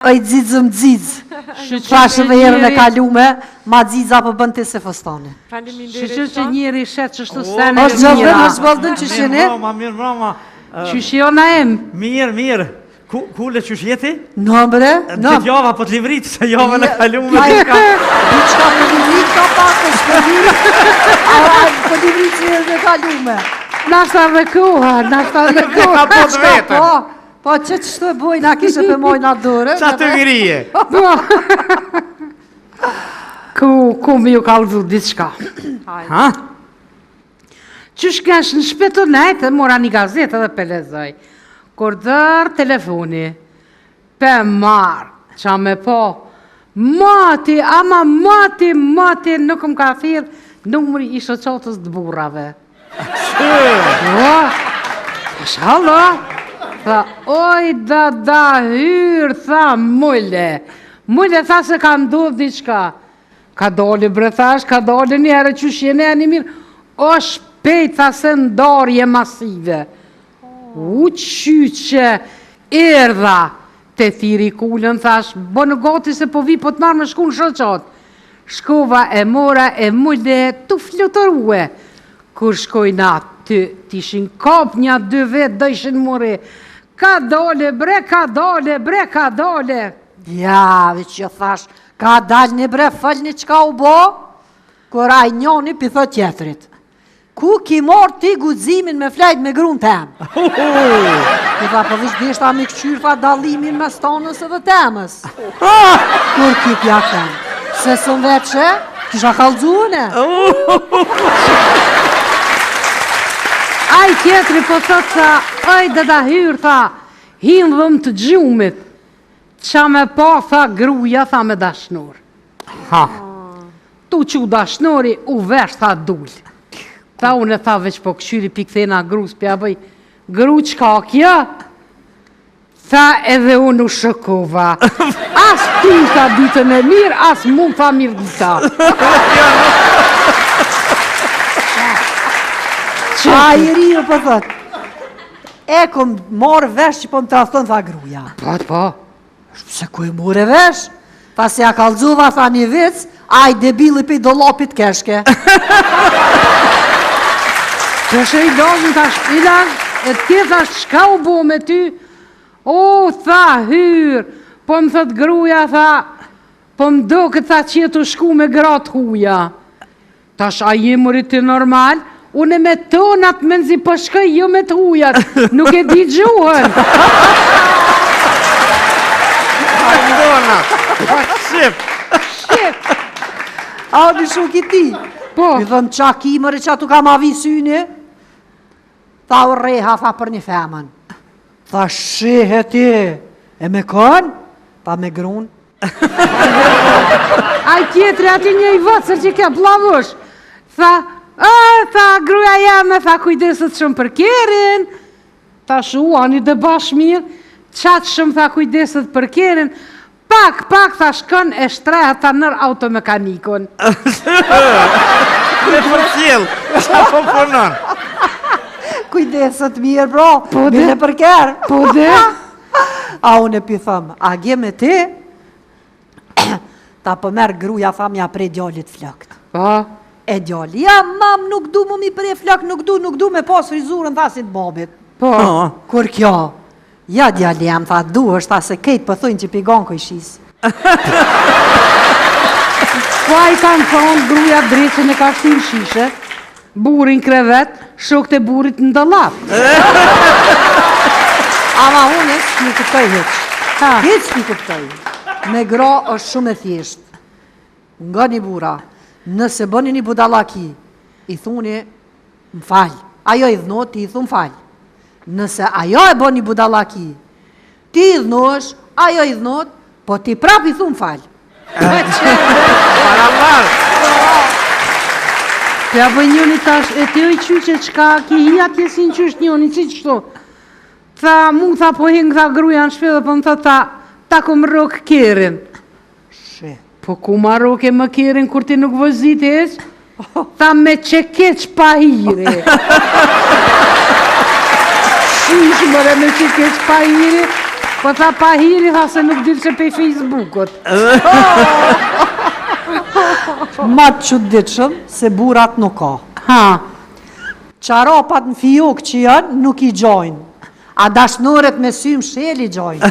Oj dzizëm dzizë, thashë dhe herën e kalume, ma dziza për bënd të se fëstane. Shqyqyr që njeri shetë që shtu sene është gjëllën, është bëldën që shene? Mirë mrama. Qyshjona em? Mirë. Kule qysh jeti? Në bre? Këtë java për të livrit, se java në kalume. Diqka për livrit ka pak është për livrit, për livrit që e dhe kalume. Nashta dhe koha, Ka po të vetën. Po që të bojnë, a kishe për mojnë atë dore? Qa të virije? Ku mi ju kalëzu diçka. Ha? Qysh kesh në shpetë nejtë, mora një gazetë dhe pelezoj. Kur dërë telefoni, pe marë, qa me po, mati, nuk më ka thirë numëri i shoqotës të burave. Shallo, tha, oj da hyrë, tha, mulle tha se ka ndodhë diqka. Ka doli bre thash, ka doli njëre që shjene e një mirë, o shpejt tha se ndarje masive. U qyqe, erdha, te thiri kullën, thash, bo në gati se po vi po të marrë me shku në shoqat. Shkova e mora e mulle të flutërue. Kur shkojna të ishin kap një 2 vetë, do ishin more. Ka dole, bre, ka dole. Ja, veç që thash, ka dal një bre, falni qka u bo, kur aj njoni pitho tjetërit. Ku ki morë ti guzimin me flejt me grun tem? Ku tha, po vish dishta me këqyr, tha dalimin me stonës edhe temës. Kur ki pja tem? Se sën veqe, kisha kalzune. Aj tjetëri po thot sa, oj dhe da hyrë, tha, hinë dhëm të gjumit. Qa me po, tha, gruja, tha, me dashnur. Ha. Tu që dashnori, u vesh, tha, dull. Tha, unë e tha, veç po këshyri pikthena grus, pja bëj, gru qka kja? Tha, edhe unë u shëkova. As ty, tha, ditën e mirë, as mu, tha, mirë dita. A i rirë po thot, e kom morë vesh që po më trafton, tha gruja. Po. Se ku e mure vesh? Tha se ja kalzuva, tha një vic, a i debili për i dolopit keshke. Që shë i dozën, thash, ilan, e tje thash, qka u bo me ty? O, tha, hyrë, po më thët gruja, tha, po më do këtë tha që jetu shku me gratë huja. Tash, a jemërit të normal? Unë me tonat me nëzi po shkëj, jo me të hujat, nuk e di gjuhën. Tonat, shqip. A di shuk i ti? Po. Mi thënë qa kimëri qa tu ka ma visyni? Tha u reha, tha për një femën. Tha shihe ti, e me kënë? Tha me grunë. Aj tjetëri ati një i vëtësër që ke plavush. Tha, tha, gruja jame, tha, kujdeset shumë për kerin. Tha, shu, ani dhe bash mirë, qatë shumë, tha, kujdeset për kerin. Pak, tha, shkën e shtreha, tha, nër automekanikon. Me për tjel, qa po punon? Kujdeset mirë, bro, mire për kerë. Po dhe? A unë e pi thëmë, a gje me ti? Ta pëmerë gruja, tha, mja prej djallit flakt. Po. E djalli, ja, mam, nuk du mu mi prej flak, nuk du me pas frizurën, tha, si të babit. Po. Kur kjo, ja djalli jam, tha, du është, tha, se kejtë pëthojnë që pigon këj shisë. Po a i kanë thonë, gruja dreqën e ka shtin shishe, burin krevet, shok të burit në dëllap. Ama unë e s'mi këptoj heq. Heq s'mi këptoj. Me gra është shumë e thjesht. Nga një bura, nëse bëni një budalaki, i thuni, më falj. Ajo i dhnot, ti i thunë falj. Nëse ajo e bëni budalaki, ti i dhnosh, ajo i dhnot, po ti prap i thunë falj. Paramal. Pja bëj njëni tash, e të oj qyqe qka ki hia tjesin qysh njëni, që qëto? Tha, mu tha po hingë, tha gruja në shpe dhe po më tha, ta ku më rok kerin. Po ku ma roke më kerin kur ti nuk vëzit eq? Tha me qekeq pa hire. Shish mëre me qekeq pa hire, Po tha pa hiri, tha se nuk dilë që pe Facebookot. Ma të çuditshëm se burat nuk ka. Ha, Çarapat në fijok që janë nuk i gjojnë. A dashnoret me symë sheli gjojnë.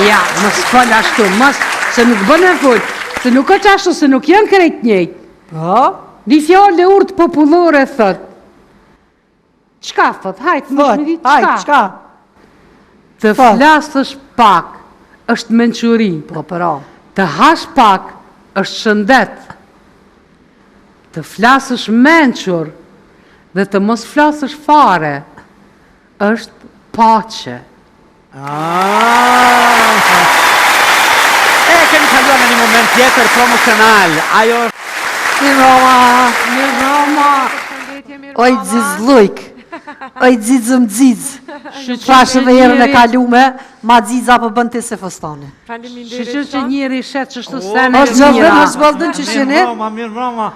ja, mos fol ashtu, mos, se nuk bën e fol, se nuk është ashtu, se nuk janë krejt njëjtë. Po? Një fjallë e urtë popullore thot. Qka thot? Hajtë, më shme ditë Hajt, çka? Të flasësh pak është mençuri. Po, pra. Të hash pak është shëndet. Të flasësh mençur dhe të mos flasësh fare është paqe. E kemi kaluar në një moment tjetër promocional. Ajo Mirë Roma. Oj dzizlujk. Oj dzizëm dziz. Thashë dhe herën e kalume, ma dziza për bënd të se fostane. Shqyqyr që njëri shetë që shtu sene Është gjëllën, është bëllën që shene? Mirë mbroma.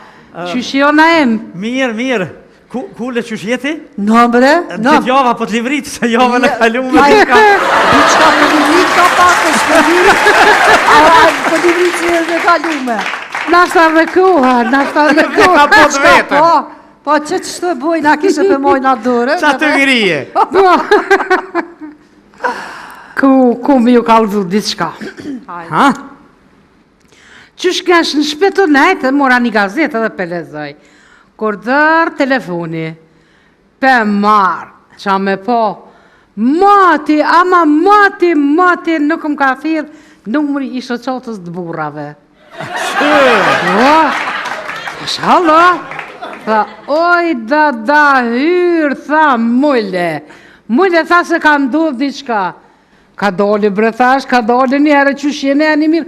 Qyshjona em. Mirë. Kule qysh jeti? Në bre? Këtë java po të livrit, se java në kalume. Diçka për livrit ka pak është për livrit. Për livrit që herën e kalume. Nasta dhe koha. Ka po të vetën. Po që të bojnë, a kishe për mojnë atë dore? Qa të virije? Ku mi ju ka udhu diçka. Ha? Qysh kesh në shpetonet, mora një gazetë dhe pelezoj. Kur dërë telefoni, pe marë, qa me po, mati, ama mati, nuk më ka thirë numri i shoqatës të burrave. Shallo, tha, oj da hyrë, tha Mulle tha se ka ndodhë diçka. Ka doli bre thash, ka doli njëherë që shjene e një mirë,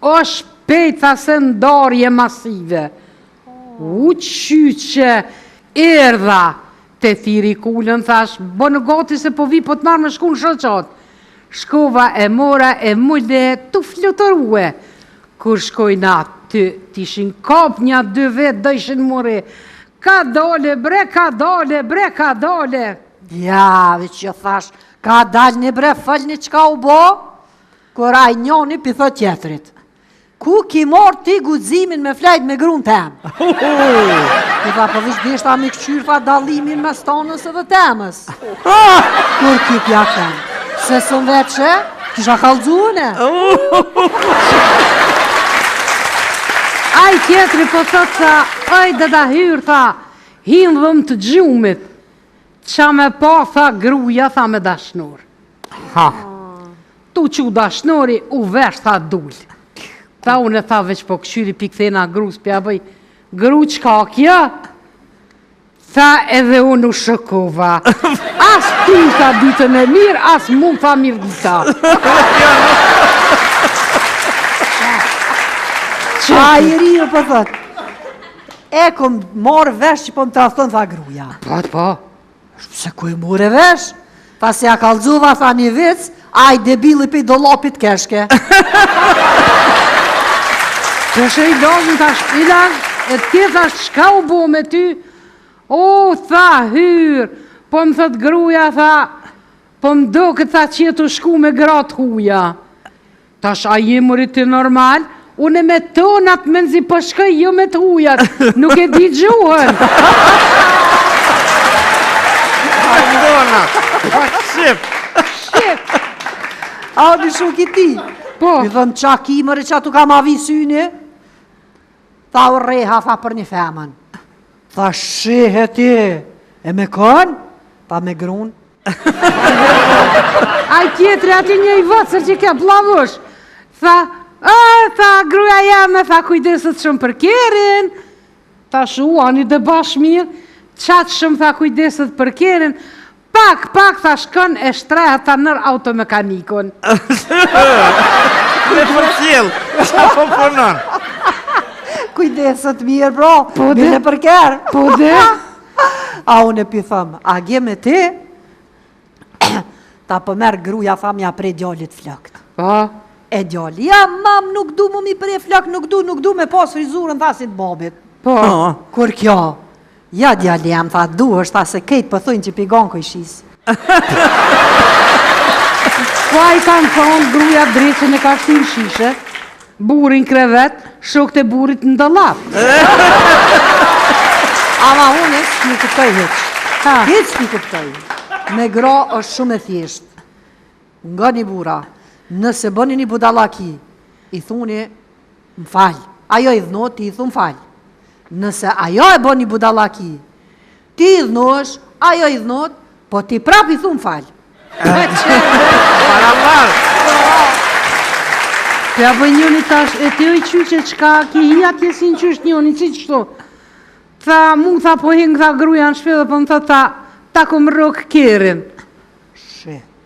o shpejt tha se ndarje masive. U qyqe, erdha, te thiri kullën, thash, bënë gati se po vi po të marrë me shku në shoqat. Shkova e mora e Mulle të flutërue. Kur shkojna të ishin kap një 2 vetë, dëshin more. Ka dole, bre, ka dole. Ja, veç që thash, ka dal një bre, fëllni qka u bo, kur a i njoni pitho tjetrit. Ku ki mor ti guzimin me flejt me grun tem? Ti tha, po vish dishta mi këqyr fa dalimin me stonës edhe temës. Kur ki pja tem? Se sën veqe, kisha kalzune. Aj tjetri po thot sa, aj da hyrë, tha, hinë dhëm të gjumit. Qa me pa, tha, gruja, tha, me dashnur. Ha. Tu që dashnori, u vesh, tha, dull. Tha, unë e tha, veç po këshyri pikthena grus, pja bëj, gru qka kja? Tha, edhe unë u shëkova. As tu, tha, ditën e mirë, as mu, tha, mirë dita. A i rirë po thot, e kom morë vesh që po më trafton, tha gruja. Po. Se ku i mure vesh? Tha se ja kalzuva, tha një vic, a i debili për i dolopit keshke. Që shë i dozën, thash, Ilan, e tje thash, qka u bo me ty? O, tha, hyrë, po më thët gruja, tha, po më do këtë tha që jetu shku me gratë huja. Tash, a jemurit të normal? Unë me tonat me nëzi po shkëj, jo me të hujat, nuk e di gjuhën. Shqip. A o një shuk i ti? Po. I thënë qa kimëri qa tu ka ma visyni? Tha u reha, tha për një femën. Tha shihe ti, e me kën? Tha me grun. Aj tjetëri ati një i vëtsër që ke plavush. Tha, tha, gruja jame, tha, kujdeset shumë për kerin. Tha, shuani dhe bash mirë, qatë shumë, tha, kujdeset për kerin. Pak, tha, shkën e shtrehet, tha, nër automekanikon. Në për qilë, qa po punon? Kujdeset mirë, bro, Po dhe? bile për kerë. Po dhe? A unë e pi thëmë, a gje me ti? Ta pëmerë gruja, tha, mja prej djallit flëkt. Po. E djalli, ja, mam, nuk du mu mi prej flëkt, nuk du me pas frizurën, tha, si të babit. Po. Kur kjo? Ja, djalli jam, tha, du është, tha, se kejtë pëthojnë që pigon këj shisë. Po a i kanë thonë gruja dreqën e ka shtu në shishe, burin krevet, shokët e burit në dallap. Ama unë s'mi kuptoj hiç. Hiç s'mi kuptoj. Me gra është shumë e thjesht. Nga një bura, nëse bëni një budallaki, i thuni më fal. Ajo i dhnot, ti i thu më fal. Nëse ajo e bën një budallaki, ti i dhnosh, ajo i dhnot, po ti prap i thu më fal. Ja bëj njëni tash, e ti oj qyqe qka ki hi atje si në qysh njëni, si qështu. Tha, mu tha po hingë tha gruja në shpe dhe po më tha ta ku më rok kerin.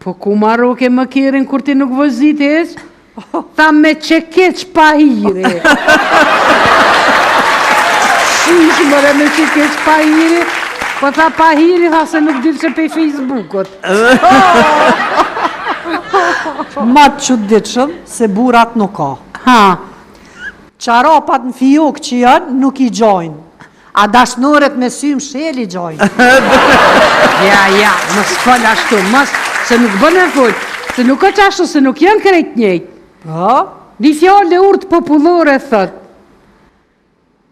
Po ku ma rok e më kerin kur ti nuk vëzit eq? Tha me që keq pahiri. Shish mëre me që keq pahiri, po tha pahiri tha se nuk dilë që pej Facebookot. Ma të çuditshëm se burat nuk ka. Ha, Çarapat në fijok që janë nuk i gjojnë. A dashnoret me sy mshel i gjojnë. ja, mos fol ashtu, mos, se nuk bën e fol, se nuk është ashtu, se nuk janë krejt njëjtë. Po? Një fjallë e urtë popullore, thot.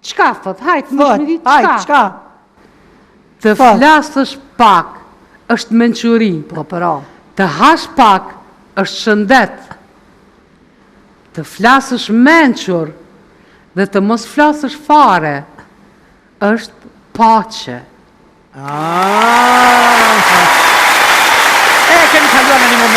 Qka, thot, hajtë, më shmi ditë, Qka? Të flasësh pak, është menquri. Po, përa. Të hash pak, është shëndet. Të flasësh menqur, dhe të mos flasësh fare, është pace. E kemi kaluar në një moment